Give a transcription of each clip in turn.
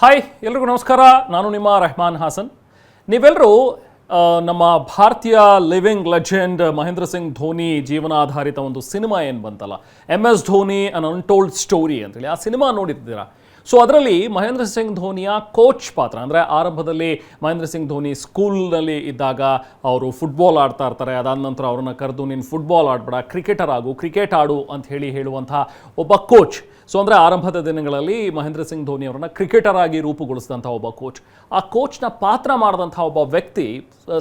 Hi ಎಲ್ರಿಗೂ ನಮಸ್ಕಾರ. ನಾನು ನಿಮ್ಮ ರೆಹಮಾನ್ ಹಾಸನ್. ನೀವೆಲ್ಲರೂ ನಮ್ಮ ಭಾರತೀಯ ಲಿವಿಂಗ್ ಲೆಜೆಂಡ್ ಮಹೇಂದ್ರ ಸಿಂಗ್ ಧೋನಿ ಜೀವನಾಧಾರಿತ ಒಂದು ಸಿನಿಮಾ ಏನು ಬಂತಲ್ಲ, MS ಧೋನಿ ಅನ್ ಅನ್ಟೋಲ್ಡ್ ಸ್ಟೋರಿ ಅಂತೇಳಿ ಆ ಸಿನಿಮಾ ನೋಡಿರ್ತೀರಾ. ಸೊ ಅದರಲ್ಲಿ ಮಹೇಂದ್ರ ಸಿಂಗ್ ಧೋನಿಯ ಕೋಚ್ ಪಾತ್ರ, ಅಂದರೆ ಆರಂಭದಲ್ಲಿ ಮಹೇಂದ್ರ ಸಿಂಗ್ ಧೋನಿ ಸ್ಕೂಲ್ನಲ್ಲಿ ಇದ್ದಾಗ ಅವರು ಫುಟ್ಬಾಲ್ ಆಡ್ತಾ ಇರ್ತಾರೆ. ಅದಾದ ನಂತರ ಅವ್ರನ್ನ ಕರೆದು ನೀನು ಫುಟ್ಬಾಲ್ ಆಡಬೇಡ, ಕ್ರಿಕೆಟರ್ ಆಡು, ಕ್ರಿಕೆಟ್ ಆಡು ಅಂತ ಹೇಳುವಂತಹ ಒಬ್ಬ ಕೋಚ್. ಸೊ ಅಂದರೆ ಆರಂಭದ ದಿನಗಳಲ್ಲಿ ಮಹೇಂದ್ರ ಸಿಂಗ್ ಧೋನಿ ಅವರನ್ನ ಕ್ರಿಕೆಟರ್ ಆಗಿ ರೂಪುಗೊಳಿಸಿದಂಥ ಒಬ್ಬ ಕೋಚ್. ಆ ಕೋಚ್ನ ಪಾತ್ರ ಮಾಡಿದಂಥ ಒಬ್ಬ ವ್ಯಕ್ತಿ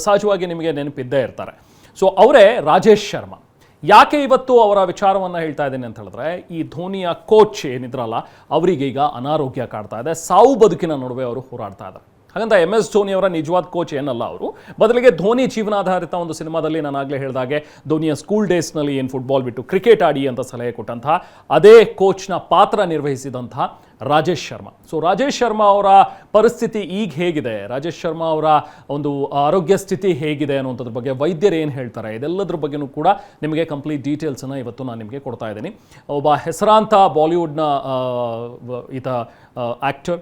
ಸಹಜವಾಗಿ ನಿಮಗೆ ನೆನಪಿದ್ದೇ ಇರ್ತಾರೆ. ಸೊ ಅವರೇ ರಾಜೇಶ್ ಶರ್ಮಾ. ಯಾಕೆ ಇವತ್ತು ಅವರ ವಿಚಾರವನ್ನು ಹೇಳ್ತಾ ಇದ್ದೀನಿ ಅಂತ ಹೇಳಿದ್ರೆ, ಈ ಧೋನಿಯ ಕೋಚ್ ಏನಿದ್ರಲ್ಲ ಅವರಿಗೆ ಈಗ ಅನಾರೋಗ್ಯ ಕಾಡ್ತಾ ಇದೆ. ಸಾವು ಬದುಕಿನ ನಡುವೆ ಅವರು ಹೋರಾಡ್ತಾ ಇದ್ದಾರೆ. ಹಾಗಂತ MS ಧೋನಿ ಅವರ ನಿಜವಾದ ಕೋಚ್ ಏನಲ್ಲ ಅವರು. ಬದಲಿಗೆ ಧೋನಿ ಜೀವನಾಧಾರಿತ ಒಂದು ಸಿನಿಮಾದಲ್ಲಿ ನಾನಾಗಲೇ ಹೇಳಿದಾಗೆ ಧೋನಿಯ ಸ್ಕೂಲ್ ಡೇಸ್ನಲ್ಲಿ ಏನು ಫುಟ್ಬಾಲ್ ಬಿಟ್ಟು ಕ್ರಿಕೆಟ್ ಆಡಿ ಅಂತ ಸಲಹೆ ಕೊಟ್ಟಂತಹ ಅದೇ ಕೋಚ್ನ ಪಾತ್ರ ನಿರ್ವಹಿಸಿದಂತಹ ರಾಜೇಶ್ ಶರ್ಮಾ. ಸೊ ರಾಜೇಶ್ ಶರ್ಮಾ ಅವರ ಪರಿಸ್ಥಿತಿ ಈಗ ಹೇಗಿದೆ, ರಾಜೇಶ್ ಶರ್ಮಾ ಅವರ ಒಂದು ಆರೋಗ್ಯ ಸ್ಥಿತಿ ಹೇಗಿದೆ ಅನ್ನುವಂಥದ್ರ ಬಗ್ಗೆ ವೈದ್ಯರು ಏನು ಹೇಳ್ತಾರೆ, ಇದೆಲ್ಲದ್ರ ಬಗ್ಗೆನೂ ಕೂಡ ನಿಮಗೆ ಕಂಪ್ಲೀಟ್ ಡೀಟೇಲ್ಸನ್ನು ಇವತ್ತು ನಾನು ನಿಮಗೆ ಕೊಡ್ತಾ ಇದ್ದೀನಿ. ಒಬ್ಬ ಹೆಸರಾಂತ ಬಾಲಿವುಡ್ನ ಆ್ಯಕ್ಟರ್,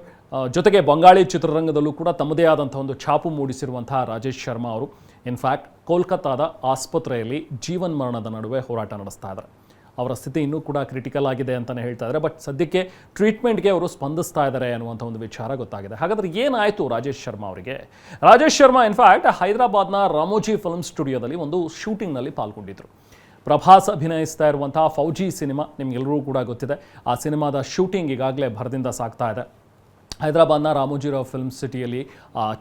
ಜೊತೆಗೆ ಬಂಗಾಳಿ ಚಿತ್ರರಂಗದಲ್ಲೂ ಕೂಡ ತಮ್ಮದೇ ಆದಂಥ ಒಂದು ಛಾಪು ಮೂಡಿಸಿರುವಂತಹ ರಾಜೇಶ್ ಶರ್ಮಾ ಅವರು ಇನ್ಫ್ಯಾಕ್ಟ್ ಕೋಲ್ಕತ್ತಾದ ಆಸ್ಪತ್ರೆಯಲ್ಲಿ ಜೀವನ್ಮರಣದ ನಡುವೆ ಹೋರಾಟ ನಡೆಸ್ತಾ ಇದ್ದಾರೆ. ಅವರ ಸ್ಥಿತಿ ಇನ್ನೂ ಕೂಡ ಕ್ರಿಟಿಕಲ್ ಆಗಿದೆ ಅಂತಲೇ ಹೇಳ್ತಾ ಇದ್ದಾರೆ. ಬಟ್ ಸದ್ಯಕ್ಕೆ ಟ್ರೀಟ್ಮೆಂಟ್ಗೆ ಅವರು ಸ್ಪಂದಿಸ್ತಾ ಇದ್ದಾರೆ ಅನ್ನುವಂಥ ಒಂದು ವಿಚಾರ ಗೊತ್ತಾಗಿದೆ. ಹಾಗಾದರೆ ಏನಾಯಿತು ರಾಜೇಶ್ ಶರ್ಮಾ ಅವರಿಗೆ? ರಾಜೇಶ್ ಶರ್ಮಾ ಇನ್ಫ್ಯಾಕ್ಟ್ ಹೈದರಾಬಾದ್ನ ರಾಮೋಜಿ ಫಿಲ್ಮ್ ಸ್ಟುಡಿಯೋದಲ್ಲಿ ಒಂದು ಶೂಟಿಂಗ್ನಲ್ಲಿ ಪಾಲ್ಗೊಂಡಿದ್ದರು. ಪ್ರಭಾಸ್ ಅಭಿನಯಿಸ್ತಾ ಇರುವಂತಹ ಫೌಜಿ ಸಿನಿಮಾ ನಿಮಗೆಲ್ಲರೂ ಕೂಡ ಗೊತ್ತಿದೆ. ಆ ಸಿನಿಮಾದ ಶೂಟಿಂಗ್ ಈಗಾಗಲೇ ಭರದಿಂದ ಸಾಗ್ತಾ ಇದೆ. ಹೈದರಾಬಾದ್ನ ರಾಮೋಜಿರಾವ್ ಫಿಲ್ಮ್ ಸಿಟಿಯಲ್ಲಿ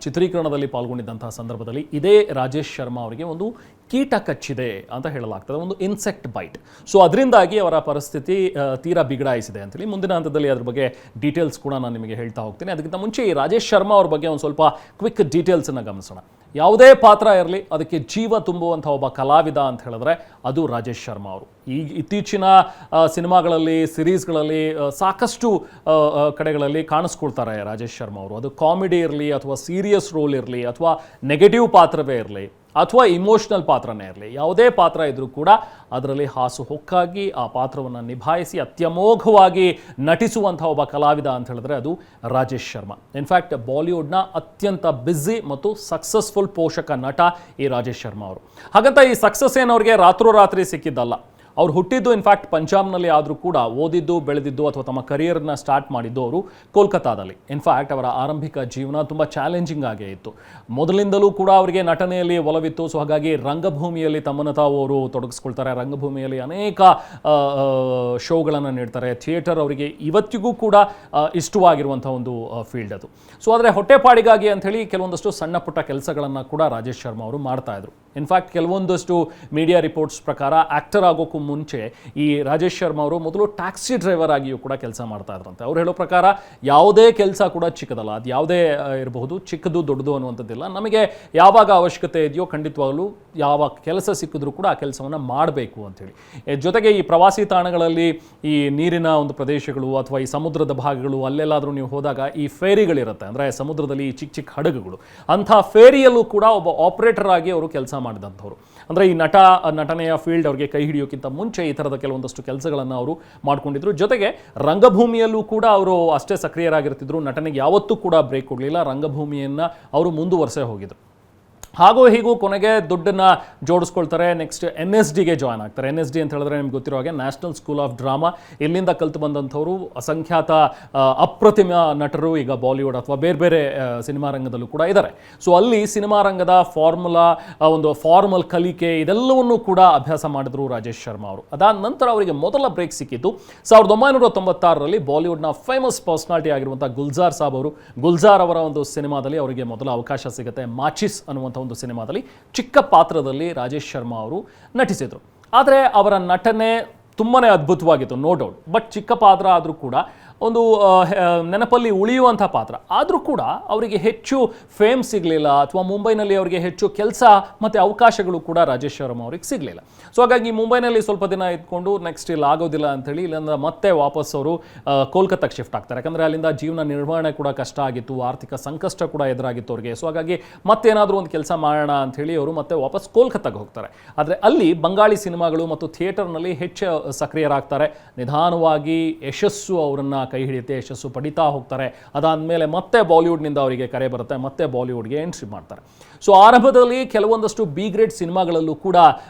ಚಿತ್ರೀಕರಣದಲ್ಲಿ ಪಾಲ್ಗೊಂಡಿದ್ದಂತಹ ಸಂದರ್ಭದಲ್ಲಿ ಇದೇ ರಾಜೇಶ್ ಶರ್ಮಾ ಅವರಿಗೆ ಒಂದು ಕೀಟ ಕಚ್ಚಿದೆ ಅಂತ ಹೇಳಲಾಗ್ತದೆ, ಒಂದು ಇನ್ಸೆಕ್ಟ್ ಬೈಟ್. ಸೊ ಅದರಿಂದಾಗಿ ಅವರ ಪರಿಸ್ಥಿತಿ ತೀರಾ ಬಿಗಡಾಯಿಸಿದೆ ಅಂತೇಳಿ ಮುಂದಿನ ಹಂತದಲ್ಲಿ ಅದ್ರ ಬಗ್ಗೆ ಡೀಟೇಲ್ಸ್ ಕೂಡ ನಾನು ನಿಮಗೆ ಹೇಳ್ತಾ ಹೋಗ್ತೀನಿ. ಅದಕ್ಕಿಂತ ಮುಂಚೆ ಈ ರಾಜೇಶ್ ಶರ್ಮಾ ಅವ್ರ ಬಗ್ಗೆ ಒಂದು ಸ್ವಲ್ಪ ಕ್ವಿಕ್ ಡೀಟೇಲ್ಸನ್ನು ಗಮನಿಸೋಣ. ಯಾವುದೇ ಪಾತ್ರ ಇರಲಿ ಅದಕ್ಕೆ ಜೀವ ತುಂಬುವಂಥ ಒಬ್ಬ ಕಲಾವಿದ ಅಂತ ಹೇಳಿದ್ರೆ ಅದು ರಾಜೇಶ್ ಶರ್ಮಾ ಅವರು. ಈಗ ಇತ್ತೀಚಿನ ಸಿನಿಮಾಗಳಲ್ಲಿ, ಸಿರೀಸ್ಗಳಲ್ಲಿ ಸಾಕಷ್ಟು ಕಡೆಗಳಲ್ಲಿ ಕಾಣಿಸ್ಕೊಳ್ತಾರೆ ರಾಜೇಶ್ ಶರ್ಮಾ ಅವರು. ಅದು ಕಾಮಿಡಿ ಇರಲಿ ಅಥವಾ ಸೀರಿಯಸ್ ರೋಲ್ ಇರಲಿ ಅಥವಾ ನೆಗೆಟಿವ್ ಪಾತ್ರವೇ ಇರಲಿ ಅಥವಾ ಇಮೋಷ್ನಲ್ ಪಾತ್ರನೇ ಇರಲಿ, ಯಾವುದೇ ಪಾತ್ರ ಇದ್ರೂ ಕೂಡ ಅದರಲ್ಲಿ ಹಾಸುಹೊಕ್ಕಾಗಿ ಆ ಪಾತ್ರವನ್ನು ನಿಭಾಯಿಸಿ ಅತ್ಯಮೋಘವಾಗಿ ನಟಿಸುವಂಥ ಒಬ್ಬ ಕಲಾವಿದ ಅಂತ ಹೇಳಿದ್ರೆ ಅದು ರಾಜೇಶ್ ಶರ್ಮಾ. ಇನ್ಫ್ಯಾಕ್ಟ್ ಬಾಲಿವುಡ್ನ ಅತ್ಯಂತ ಬ್ಯುಸಿ ಮತ್ತು ಸಕ್ಸಸ್ಫುಲ್ ಪೋಷಕ ನಟ ಈ ರಾಜೇಶ್ ಶರ್ಮಾ ಅವರು. ಹಾಗಂತ ಈ ಸಕ್ಸಸ್ ಏನವ್ರಿಗೆ ರಾತ್ರೋರಾತ್ರಿ ಸಿಕ್ಕಿದ್ದಲ್ಲ. ಅವ್ರು ಹುಟ್ಟಿದ್ದು ಇನ್ಫ್ಯಾಕ್ಟ್ ಪಂಜಾಬ್ನಲ್ಲಿ ಆದರೂ ಕೂಡ ಓದಿದ್ದು ಬೆಳೆದಿದ್ದು ಅಥವಾ ತಮ್ಮ ಕರಿಯರ್ನ ಸ್ಟಾರ್ಟ್ ಮಾಡಿದ್ದು ಅವರು ಕೋಲ್ಕತ್ತಾದಲ್ಲಿ. ಇನ್ಫ್ಯಾಕ್ಟ್ ಅವರ ಆರಂಭಿಕ ಜೀವನ ತುಂಬ ಚಾಲೆಂಜಿಂಗ್ ಆಗೇ ಇತ್ತು. ಮೊದಲಿಂದಲೂ ಕೂಡ ಅವರಿಗೆ ನಟನೆಯಲ್ಲಿ ಒಲವಿತ್ತು. ಸೊ ಹಾಗಾಗಿ ರಂಗಭೂಮಿಯಲ್ಲಿ ತಮ್ಮನ್ನು ತಾವು ಅವರು ತೊಡಗಿಸ್ಕೊಳ್ತಾರೆ. ರಂಗಭೂಮಿಯಲ್ಲಿ ಅನೇಕ ಶೋಗಳನ್ನು ನೀಡ್ತಾರೆ. ಥಿಯೇಟರ್ ಅವರಿಗೆ ಇವತ್ತಿಗೂ ಕೂಡ ಇಷ್ಟವಾಗಿರುವಂಥ ಒಂದು ಫೀಲ್ಡ್ ಅದು. ಸೊ ಆದರೆ ಹೊಟ್ಟೆಪಾಡಿಗಾಗಿ ಅಂಥೇಳಿ ಕೆಲವೊಂದಷ್ಟು ಸಣ್ಣ ಪುಟ್ಟ ಕೆಲಸಗಳನ್ನು ಕೂಡ ರಾಜೇಶ್ ಶರ್ಮಾ ಅವರು ಮಾಡ್ತಾಯಿದ್ರು. ಇನ್ಫ್ಯಾಕ್ಟ್ ಕೆಲವೊಂದಷ್ಟು ಮೀಡಿಯಾ ರಿಪೋರ್ಟ್ಸ್ ಪ್ರಕಾರ ಆ್ಯಕ್ಟರ್ ಆಗೋಕ್ಕೂ ಮುಂಚೆ ಈ ರಾಜೇಶ್ ಶರ್ಮಾ ಅವರು ಮೊದಲು ಟ್ಯಾಕ್ಸಿ ಡ್ರೈವರ್ ಆಗಿಯೂ ಕೂಡ ಕೆಲಸ ಮಾಡ್ತಾ ಇದ್ರಂತೆ. ಅವ್ರು ಹೇಳೋ ಪ್ರಕಾರ ಯಾವುದೇ ಕೆಲಸ ಕೂಡ ಚಿಕ್ಕದಲ್ಲ, ಅದು ಯಾವುದೇ ಇರಬಹುದು, ಚಿಕ್ಕದು ದೊಡ್ಡದು ಅನ್ನುವಂಥದ್ದಿಲ್ಲ. ನಮಗೆ ಯಾವಾಗ ಅವಶ್ಯಕತೆ ಇದೆಯೋ ಖಂಡಿತವಾಗಲೂ ಯಾವ ಕೆಲಸ ಸಿಕ್ಕಿದ್ರೂ ಕೂಡ ಆ ಕೆಲಸವನ್ನು ಮಾಡಬೇಕು ಅಂಥೇಳಿ. ಜೊತೆಗೆ ಈ ಪ್ರವಾಸಿ ತಾಣಗಳಲ್ಲಿ ಈ ನೀರಿನ ಒಂದು ಪ್ರದೇಶಗಳು ಅಥವಾ ಈ ಸಮುದ್ರದ ಭಾಗಗಳು ಅಲ್ಲೆಲ್ಲಾದರೂ ನೀವು ಹೋದಾಗ ಈ ಫೇರಿಗಳಿರುತ್ತೆ, ಅಂದರೆ ಸಮುದ್ರದಲ್ಲಿ ಚಿಕ್ಕ ಚಿಕ್ಕ ಹಡಗುಗಳು, ಅಂಥ ಫೇರಿಯಲ್ಲೂ ಕೂಡ ಒಬ್ಬ ಆಪರೇಟರ್ ಆಗಿ ಅವರು ಕೆಲಸ ಮಾಡಿದಂಥವ್ರು. ಅಂದರೆ ಈ ನಟನೆಯ ಫೀಲ್ಡ್ ಅವ್ರಿಗೆ ಕೈ ಹಿಡಿಯೋಕ್ಕಿಂತ ಮುಂಚೆ ಈ ಥರದ ಕೆಲವೊಂದಷ್ಟು ಕೆಲಸಗಳನ್ನು ಅವರು ಮಾಡ್ಕೊಂಡಿದ್ರು. ಜೊತೆಗೆ ರಂಗಭೂಮಿಯಲ್ಲೂ ಕೂಡ ಅವರು ಅಷ್ಟೇ ಸಕ್ರಿಯರಾಗಿರ್ತಿದ್ರು. ನಟನೆಗೆ ಯಾವತ್ತೂ ಕೂಡ ಬ್ರೇಕ್ ಕೊಡಲಿಲ್ಲ. ರಂಗಭೂಮಿಯನ್ನು ಅವರು ಮುಂದುವರೆಸೇ ಹೋಗಿದ್ರು. ಹಾಗೂ ಹೀಗೂ ಕೊನೆಗೆ ದುಡ್ಡನ್ನು ಜೋಡಿಸ್ಕೊಳ್ತಾರೆ. ನೆಕ್ಸ್ಟ್ NSDಗೆ ಜಾಯ್ನ್ ಆಗ್ತಾರೆ. NSD ಅಂತ ಹೇಳಿದ್ರೆ ನಿಮ್ಗೆ ಗೊತ್ತಿರೋ ಹಾಗೆ ನ್ಯಾಷನಲ್ ಸ್ಕೂಲ್ ಆಫ್ ಡ್ರಾಮಾ. ಇಲ್ಲಿಂದ ಕಲಿತು ಬಂದಂಥವರು ಅಸಂಖ್ಯಾತ ಅಪ್ರತಿಮ ನಟರು ಈಗ ಬಾಲಿವುಡ್ ಅಥವಾ ಬೇರೆ ಬೇರೆ ಸಿನಿಮಾ ರಂಗದಲ್ಲೂ ಕೂಡ ಇದ್ದಾರೆ. ಸೊ ಅಲ್ಲಿ ಸಿನಿಮಾ ರಂಗದ ಒಂದು ಫಾರ್ಮಲ್ ಕಲಿಕೆ ಇದೆಲ್ಲವನ್ನೂ ಕೂಡ ಅಭ್ಯಾಸ ಮಾಡಿದ್ರು ರಾಜೇಶ್ ಶರ್ಮಾ ಅವರು. ಅದಾದ ನಂತರ ಅವರಿಗೆ ಮೊದಲ ಬ್ರೇಕ್ ಸಿಕ್ಕಿದ್ದು 1996ರಲ್ಲಿ ಬಾಲಿವುಡ್ನ ಫೇಮಸ್ ಪರ್ಸನಾಲಿಟಿ ಆಗಿರುವಂಥ ಗುಲ್ಜಾರ್ ಸಾಬ್ ಅವರು. ಗುಲ್ಜಾರ್ ಅವರ ಒಂದು ಸಿನಿಮಾದಲ್ಲಿ ಅವರಿಗೆ ಮೊದಲ ಅವಕಾಶ ಸಿಗುತ್ತೆ. ಮಾಚಿಸ್ ಅನ್ನುವಂಥ ಒಂದು ಸಿನಿಮಾದಲ್ಲಿ ಚಿಕ್ಕ ಪಾತ್ರದಲ್ಲಿ ರಾಜೇಶ್ ಶರ್ಮಾ ಅವರು ನಟಿಸಿದರು. ಆದರೆ ಅವರ ನಟನೆ ತುಂಬಾ ಅದ್ಭುತವಾಗಿತ್ತು, ನೋ ಡೌಟ್. ಬಟ್ ಚಿಕ್ಕ ಪಾತ್ರ ಆದರೂ ಕೂಡ ಒಂದು ನೆನಪಲ್ಲಿ ಉಳಿಯುವಂಥ ಪಾತ್ರ ಆದರೂ ಕೂಡ ಅವರಿಗೆ ಹೆಚ್ಚು ಫೇಮ್ ಸಿಗಲಿಲ್ಲ ಅಥವಾ ಮುಂಬೈನಲ್ಲಿ ಅವರಿಗೆ ಹೆಚ್ಚು ಕೆಲಸ ಮತ್ತು ಅವಕಾಶಗಳು ಕೂಡ ರಾಜೇಶ್ ಶರ್ಮಾ ಅವ್ರಿಗೆ ಸಿಗಲಿಲ್ಲ. ಸೊ ಹಾಗಾಗಿ ಮುಂಬೈನಲ್ಲಿ ಸ್ವಲ್ಪ ದಿನ ಇದ್ಕೊಂಡು ನೆಕ್ಸ್ಟ್ ಇಲ್ಲಿ ಆಗೋದಿಲ್ಲ ಅಂಥೇಳಿ ಇಲ್ಲಿಂದ ಮತ್ತೆ ವಾಪಸ್ ಅವರು ಕೋಲ್ಕತ್ತಾಗೆ ಶಿಫ್ಟ್ ಆಗ್ತಾರೆ. ಯಾಕಂದರೆ ಅಲ್ಲಿಂದ ಜೀವನ ನಿರ್ವಹಣೆ ಕೂಡ ಕಷ್ಟ ಆಗಿತ್ತು, ಆರ್ಥಿಕ ಸಂಕಷ್ಟ ಕೂಡ ಎದುರಾಗಿತ್ತು ಅವ್ರಿಗೆ. ಸೊ ಹಾಗಾಗಿ ಮತ್ತೇನಾದರೂ ಒಂದು ಕೆಲಸ ಮಾಡೋಣ ಅಂಥೇಳಿ ಅವರು ಮತ್ತೆ ವಾಪಸ್ ಕೋಲ್ಕತ್ತಾಗೆ ಹೋಗ್ತಾರೆ. ಆದರೆ ಅಲ್ಲಿ ಬಂಗಾಳಿ ಸಿನಿಮಾಗಳು ಮತ್ತು ಥಿಯೇಟರ್ನಲ್ಲಿ ಹೆಚ್ಚು ಸಕ್ರಿಯರಾಗ್ತಾರೆ. ನಿಧಾನವಾಗಿ ಯಶಸ್ಸು ಅವರನ್ನು ಕೈ ಹಿಡಿಯುತ್ತೆ, ಯಶಸ್ಸು ಪಡಿತಾ ಹೋಗ್ತಾರೆ. ಅದಾದಮೇಲೆ ಮತ್ತೆ ಬಾಲಿವುಡ್ನಿಂದ ಅವರಿಗೆ ಕರೆ ಬರುತ್ತೆ, ಮತ್ತೆ ಬಾಲಿವುಡ್ಗೆ ಎಂಟ್ರಿ ಮಾಡ್ತಾರೆ. ಸೊ ಆರಂಭದಲ್ಲಿ ಕೆಲವೊಂದಷ್ಟು ಬಿ ಗ್ರೇಡ್ ಸಿನಿಮಾಗಳಲ್ಲೂ ಕೂಡ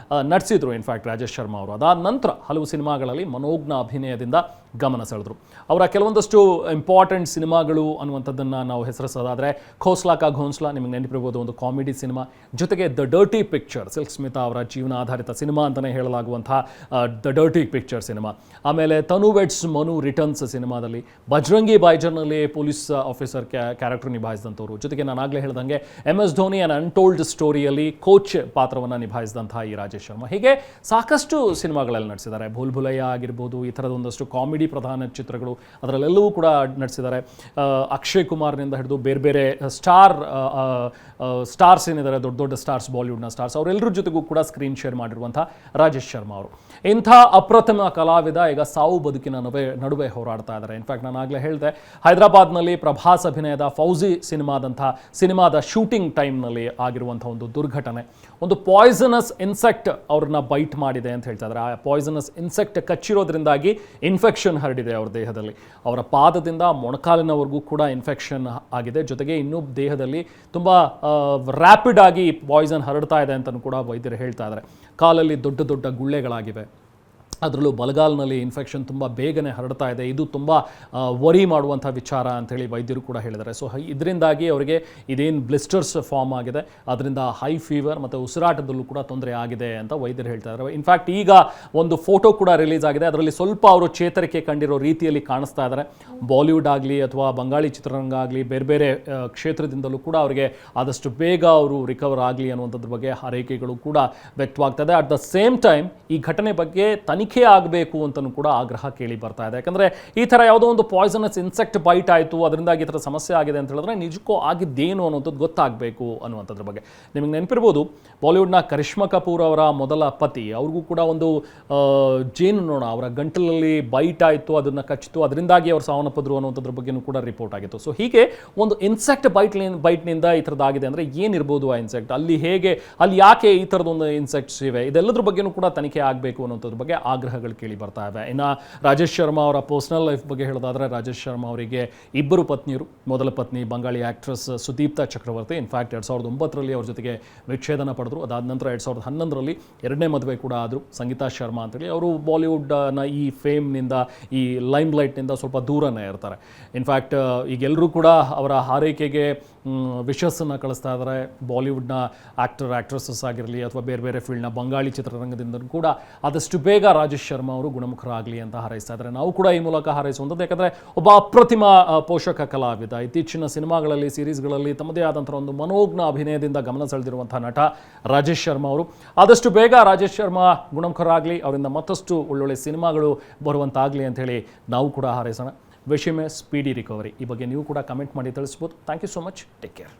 ನಟಿಸಿದ್ರು ಇನ್ಫ್ಯಾಕ್ಟ್ ರಾಜೇಶ್ ಶರ್ಮಾ ಅವರು. ಅದಾದ ನಂತರ ಹಲವು ಸಿನಿಮಾಗಳಲ್ಲಿ ಮನೋಜ್ಞ ಅಭಿನಯದಿಂದ ಗಮನ ಸೆಳೆದ್ರು. ಅವರ ಕೆಲವೊಂದಷ್ಟು ಇಂಪಾರ್ಟೆಂಟ್ ಸಿನಿಮಾಗಳು ಅನ್ನುವಂಥದ್ದನ್ನು ನಾವು ಹೆಸರಿಸೋದಾದರೆ ಖೋಸ್ಲಾ ಕಾ ಘೋನ್ಸ್ಲಾ ನಿಮಗೆ ನೆನಪಿರ್ಬೋದು, ಒಂದು ಕಾಮಿಡಿ ಸಿನಿಮಾ. ಜೊತೆಗೆ the dirty picture, Silk Smitha ಅವರ ಜೀವನ ಆಧಾರಿತ ಸಿನಿಮಾ ಅಂತಲೇ ಹೇಳಲಾಗುವಂಥ ದ ಡರ್ಟಿ ಪಿಕ್ಚರ್ ಸಿನಿಮಾ. ಆಮೇಲೆ ತನು ವೆಡ್ಸ್ ಮನು ರಿಟರ್ನ್ಸ್ ಸಿನಿಮಾದಲ್ಲಿ ಬಜರಂಗಿ ಬಾಯ್ಜರ್ನಲ್ಲಿ ಪೊಲೀಸ್ ಆಫೀಸರ್ ಕ್ಯಾರೆಕ್ಟರ್ ನಿಭಾಯಿಸಿದಂಥವ್ರು. ಜೊತೆಗೆ ನಾನು ಆಗಲೇ ಹೇಳ್ದಂಗೆ MS ಧೋನಿ ಆ್ಯಂಡ್ ಅನ್ಟೋಲ್ಡ್ ಸ್ಟೋರಿಯಲ್ಲಿ ಕೋಚ್ ಪಾತ್ರವನ್ನು ನಿಭಾಯಿಸಿದಂತಹ ಈ ರಾಜೇಶ್ ಶರ್ಮಾ ಹೀಗೆ ಸಾಕಷ್ಟು ಸಿನಿಮಾಗಳಲ್ಲಿ ನಟಿಸಿದ್ದಾರೆ. ಭೂಲ್ ಭುಲಯ್ಯ ಆಗಿರ್ಬೋದು, ಈ ಥರದ ಒಂದಷ್ಟು ಕಾಮಿಡಿ ಪ್ರಧಾನ ಚಿತ್ರಗಳು ಅದರಲ್ಲೆಲ್ಲವೂ ಕೂಡ ನಟಿಸಿದ್ದಾರೆ. ಅಕ್ಷಯ್ ಕುಮಾರ್ನಿಂದ ಹಿಡಿದು ಬೇರೆ ಬೇರೆ ಸ್ಟಾರ್ಸ್ ಏನಿದ್ದಾರೆ, ದೊಡ್ಡ ದೊಡ್ಡ ಸ್ಟಾರ್ಸ್, ಬಾಲಿವುಡ್ನ ಸ್ಟಾರ್ಸ್, ಅವರೆಲ್ಲರ ಜೊತೆಗೂ ಕೂಡ ಸ್ಕ್ರೀನ್ ಶೇರ್ ಮಾಡಿರುವಂಥ ರಾಜೇಶ್ ಶರ್ಮಾ ಅವರು. ಇಂಥ ಅಪ್ರತಿಮ ಕಲಾವಿದ ಈಗ ಸಾವು ಬದುಕಿನ ನಡುವೆ ಹೋರಾಡ್ತಾ ಇದ್ದಾರೆ. ಇನ್ಫ್ಯಾಕ್ಟ್ ನಾನು ಆಗಲೇ ಹೇಳಿದೆ, ಹೈದರಾಬಾದ್ನಲ್ಲಿ ಪ್ರಭಾಸ್ ಅಭಿನಯದ ಫೌಜಿ ಸಿನಿಮಾದ ಶೂಟಿಂಗ್ ಟೈಮ್ನಲ್ಲಿ ಆಗಿರುವಂಥ ಒಂದು ದುರ್ಘಟನೆ. ಒಂದು ಪಾಯ್ಸನಸ್ ಇನ್ಸೆಕ್ಟ್ ಅವ್ರನ್ನ ಬೈಟ್ ಮಾಡಿದೆ ಅಂತ ಹೇಳ್ತಾ ಇದ್ದಾರೆ. ಆ ಪಾಯ್ಸನಸ್ ಇನ್ಸೆಕ್ಟ್ ಕಚ್ಚಿರೋದ್ರಿಂದಾಗಿ ಇನ್ಫೆಕ್ಷನ್ ಹರಡಿದೆ ಅವ್ರ ದೇಹದಲ್ಲಿ. ಅವರ ಪಾದದಿಂದ ಮೊಣಕಾಲಿನವರೆಗೂ ಕೂಡ ಇನ್ಫೆಕ್ಷನ್ ಆಗಿದೆ. ಜೊತೆಗೆ ಇನ್ನೂ ದೇಹದಲ್ಲಿ ತುಂಬ ರ್ಯಾಪಿಡ್ ಆಗಿ ಪಾಯ್ಸನ್ ಹರಡ್ತಾ ಇದೆ ಅಂತಲೂ ಕೂಡ ವೈದ್ಯರು ಹೇಳ್ತಾ ಇದ್ದಾರೆ. ಕಾಲಲ್ಲಿ ದೊಡ್ಡ ದೊಡ್ಡ ಗುಳ್ಳೆಗಳಾಗಿವೆ, ಅದರಲ್ಲೂ ಬಲಗಾಲ್ನಲ್ಲಿ ಇನ್ಫೆಕ್ಷನ್ ತುಂಬ ಬೇಗನೆ ಹರಡ್ತಾ ಇದೆ. ಇದು ತುಂಬ ವರಿ ಮಾಡುವಂಥ ವಿಚಾರ ಅಂಥೇಳಿ ವೈದ್ಯರು ಕೂಡ ಹೇಳಿದ್ದಾರೆ. ಸೊ ಇದರಿಂದಾಗಿ ಅವರಿಗೆ ಇದೇನು ಬ್ಲಿಸ್ಟರ್ಸ್ ಫಾರ್ಮ್ ಆಗಿದೆ, ಅದರಿಂದ ಹೈ ಫೀವರ್ ಮತ್ತು ಉಸಿರಾಟದಲ್ಲೂ ಕೂಡ ತೊಂದರೆ ಆಗಿದೆ ಅಂತ ವೈದ್ಯರು ಹೇಳ್ತಾ ಇದ್ದಾರೆ. ಇನ್ಫ್ಯಾಕ್ಟ್ ಈಗ ಒಂದು ಫೋಟೋ ಕೂಡ ರಿಲೀಸ್ ಆಗಿದೆ, ಅದರಲ್ಲಿ ಸ್ವಲ್ಪ ಅವರು ಚೇತರಿಕೆ ಕಂಡಿರೋ ರೀತಿಯಲ್ಲಿ ಕಾಣಿಸ್ತಾ ಇದ್ದಾರೆ. ಬಾಲಿವುಡ್ ಆಗಲಿ ಅಥವಾ ಬಂಗಾಳಿ ಚಿತ್ರರಂಗ ಆಗಲಿ ಬೇರೆ ಬೇರೆ ಕ್ಷೇತ್ರದಿಂದಲೂ ಕೂಡ ಅವರಿಗೆ ಆದಷ್ಟು ಬೇಗ ಅವರು ರಿಕವರ್ ಆಗಲಿ ಅನ್ನುವಂಥದ್ರ ಬಗ್ಗೆ ಹಾರೈಕೆಗಳು ಕೂಡ ವ್ಯಕ್ತವಾಗ್ತದೆ. ಅಟ್ ದ ಸೇಮ್ ಟೈಮ್ ಈ ಘಟನೆ ಬಗ್ಗೆ ತನಿಖೆ ಆಗಬೇಕು ಅಂತಲೂ ಕೂಡ ಆಗ್ರಹ ಕೇಳಿ ಬರ್ತಾ ಇದೆ. ಯಾಕಂದರೆ ಈ ಥರ ಯಾವುದೋ ಒಂದು ಪಾಯ್ಸನಸ್ ಇನ್ಸೆಕ್ಟ್ ಬೈಟ್ ಆಯಿತು, ಅದರಿಂದಾಗಿ ಈ ಥರ ಸಮಸ್ಯೆ ಆಗಿದೆ ಅಂತ ಹೇಳಿದ್ರೆ ನಿಜಕ್ಕೂ ಆಗಿದ್ದೇನು ಅನ್ನೋಂಥದ್ದು ಗೊತ್ತಾಗಬೇಕು ಅನ್ನುವಂಥದ್ರ ಬಗ್ಗೆ. ನಿಮಗೆ ನೆನಪಿರ್ಬೋದು, ಬಾಲಿವುಡ್ನ ಕರಿಷ್ಮಾ ಕಪೂರ್ ಅವರ ಮೊದಲ ಪತಿ, ಅವ್ರಿಗೂ ಕೂಡ ಒಂದು ಜೇನುನೊಣ ಅವರ ಗಂಟಲಲ್ಲಿ ಬೈಟ್ ಆಯಿತು, ಅದನ್ನು ಕಚ್ಚಿತು, ಅದರಿಂದಾಗಿ ಅವ್ರು ಸಾವನ್ನಪ್ಪಿದ್ರು ಅನ್ನುವಂಥದ್ರ ಬಗ್ಗೆಯೂ ಕೂಡ ರಿಪೋರ್ಟ್ ಆಗಿತ್ತು. ಸೊ ಹೀಗೆ ಒಂದು ಇನ್ಸೆಕ್ಟ್ ಬೈಟ್ನಿಂದ ಈ ಥರದ್ದಾಗಿದೆ ಅಂದರೆ ಏನಿರ್ಬೋದು ಆ ಇನ್ಸೆಕ್ಟ್, ಅಲ್ಲಿ ಯಾಕೆ ಈ ಥರದೊಂದು ಇನ್ಸೆಕ್ಟ್ಸ್ ಇವೆ, ಇದೆಲ್ಲದ್ರ ಬಗ್ಗೆಯೂ ಕೂಡ ತನಿಖೆ ಆಗಬೇಕು ಅನ್ನೋಂಥದ್ರ ಬಗ್ಗೆ ಆಗ್ರಹಗಳು ಕೇಳಿ ಬರ್ತಾ ಇವೆ. ಇನ್ನು ರಾಜೇಶ್ ಶರ್ಮಾ ಅವರ ಪರ್ಸನಲ್ ಲೈಫ್ ಬಗ್ಗೆ ಹೇಳೋದಾದರೆ, ರಾಜೇಶ್ ಶರ್ಮಾ ಅವರಿಗೆ ಇಬ್ಬರು ಪತ್ನಿಯರು. ಮೊದಲ ಪತ್ನಿ ಬಂಗಾಳಿ ಆಕ್ಟ್ರೆಸ್ ಸುದೀಪ್ತಾ ಚಕ್ರವರ್ತಿ. ಇನ್ಫ್ಯಾಕ್ಟ್ 2009ರಲ್ಲಿ ಅವ್ರ ಜೊತೆಗೆ ವಿಚ್ಛೇದನ ಪಡೆದ್ರು. ಅದಾದ ನಂತರ 2011ರಲ್ಲಿ ಎರಡನೇ ಮದುವೆ ಕೂಡ ಆದರು, ಸಂಗೀತಾ ಶರ್ಮಾ ಅಂತೇಳಿ. ಅವರು ಬಾಲಿವುಡ್ನ ಈ ಫೇಮ್ನಿಂದ, ಈ ಲೈಮ್ ಲೈಟ್ನಿಂದ ಸ್ವಲ್ಪ ದೂರನೇ ಇರ್ತಾರೆ. ಇನ್ಫ್ಯಾಕ್ಟ್ ಈಗೆಲ್ಲರೂ ಕೂಡ ಅವರ ಹಾರೈಕೆಗೆ ವಿಶಸ್ಸನ್ನು ಕಳಿಸ್ತಾ ಇದ್ದಾರೆ. ಬಾಲಿವುಡ್ನ ಆ್ಯಕ್ಟ್ರೆಸಸ್ ಆಗಿರಲಿ ಅಥವಾ ಬೇರೆ ಬೇರೆ ಫೀಲ್ಡ್ನ ಬಂಗಾಳಿ ಚಿತ್ರರಂಗದಿಂದ ಕೂಡ ಆದಷ್ಟು ಬೇಗ ರಾಜೇಶ್ ಶರ್ಮಾ ಅವರು ಗುಣಮುಖರಾಗಲಿ ಅಂತ ಹಾರೈಸ್ತಾ ಇದ್ದಾರೆ. ನಾವು ಕೂಡ ಈ ಮೂಲಕ ಹಾರೈಸುವಂಥದ್ದು. ಯಾಕಂದರೆ ಒಬ್ಬ ಅಪ್ರತಿಮ ಪೋಷಕ ಕಲಾವಿದ, ಇತ್ತೀಚಿನ ಸಿನಿಮಾಗಳಲ್ಲಿ, ಸೀರೀಸ್ಗಳಲ್ಲಿ ತಮ್ಮದೇ ಆದಂಥ ಒಂದು ಮನೋಜ್ಞ ಅಭಿನಯದಿಂದ ಗಮನ ಸೆಳೆದಿರುವಂಥ ನಟ ರಾಜೇಶ್ ಶರ್ಮಾ ಅವರು. ಆದಷ್ಟು ಬೇಗ ರಾಜೇಶ್ ಶರ್ಮಾ ಗುಣಮುಖರಾಗಲಿ, ಅವರಿಂದ ಮತ್ತಷ್ಟು ಒಳ್ಳೊಳ್ಳೆ ಸಿನಿಮಾಗಳು ಬರುವಂತಾಗಲಿ ಅಂಥೇಳಿ ನಾವು ಕೂಡ ಹಾರೈಸೋಣ. Wish him a speedy recovery. ಈ ಬಗ್ಗೆ ನೀವು ಕೂಡ ಕಮೆಂಟ್ ಮಾಡಿ ತಿಳಿಸ್ಬೋದು. Thank you so much. Take care.